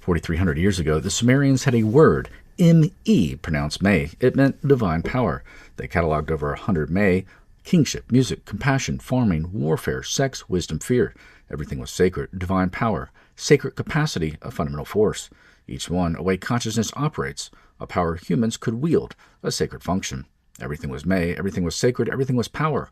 4,300 years ago, the Sumerians had a word, M-E, pronounced May. It meant divine power. They cataloged over 100 May: kingship, music, compassion, farming, warfare, sex, wisdom, fear. Everything was sacred, divine power, sacred capacity, a fundamental force. Each one, a way consciousness operates, a power humans could wield, a sacred function. Everything was May, everything was sacred, everything was power.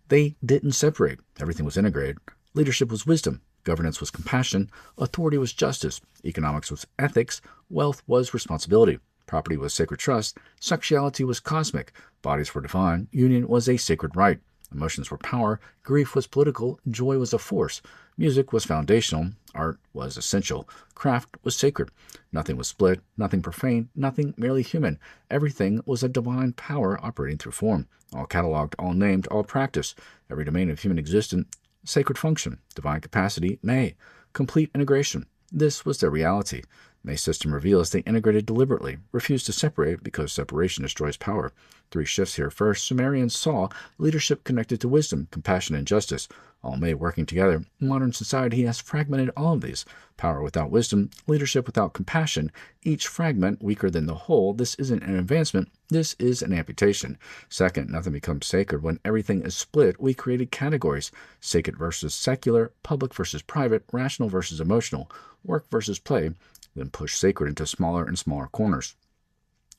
They didn't separate. Everything was integrated. Leadership was wisdom. Governance was compassion. Authority was justice. Economics was ethics. Wealth was responsibility. Property was sacred trust. Sexuality was cosmic. Bodies were divine. Union was a sacred rite. Emotions were power. Grief was political. Joy was a force. Music was foundational. Art was essential. Craft was sacred. Nothing was split. Nothing profane. Nothing merely human. Everything was a divine power operating through form. All cataloged, all named, all practiced. Every domain of human existence. Sacred function, divine capacity, May, complete integration. This was their reality. May's system reveals they integrated deliberately, refused to separate because separation destroys power. 3 shifts here. First, Sumerians saw leadership connected to wisdom, compassion, and justice, all May working together. Modern society has fragmented all of these. Power without wisdom, leadership without compassion, each fragment weaker than the whole. This isn't an advancement, this is an amputation. Second, nothing becomes sacred when everything is split. We created categories: sacred versus secular, public versus private, rational versus emotional, work versus play, then push sacred into smaller and smaller corners.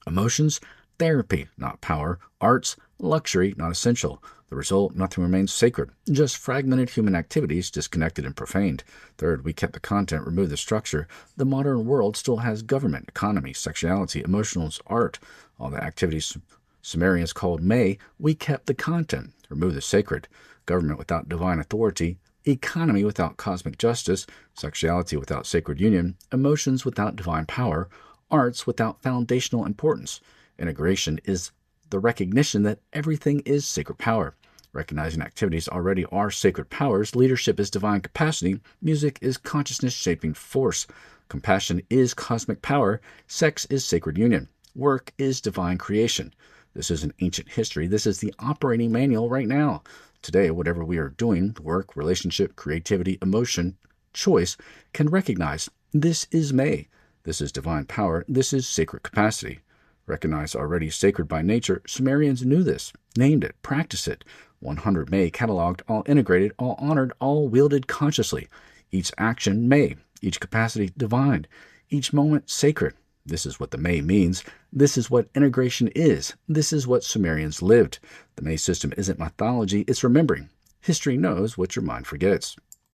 Emotions, therapy, not power. Arts, luxury, not essential. The result, nothing remains sacred, just fragmented human activities, disconnected and profaned. Third, we kept the content, removed the structure. The modern world still has government, economy, sexuality, emotionals, art, all the activities Sumerians called May. We kept the content, removed the sacred. Government without divine authority, economy without cosmic justice, sexuality without sacred union, emotions without divine power, arts without foundational importance. Integration is the recognition that everything is sacred power. Recognizing activities already are sacred powers. Leadership is divine capacity. Music is consciousness-shaping force. Compassion is cosmic power. Sex is sacred union. Work is divine creation. This isn't ancient history. This is the operating manual right now. Today, whatever we are doing, work, relationship, creativity, emotion, choice, can recognize this is May. This is divine power. This is sacred capacity. Recognized already sacred by nature, Sumerians knew this, named it, practiced it. 100 May, cataloged, all integrated, all honored, all wielded consciously. Each action May, each capacity divine, each moment sacred. This is what the May means. This is what integration is. This is what Sumerians lived. The May system isn't mythology, it's remembering. History knows what your mind forgets.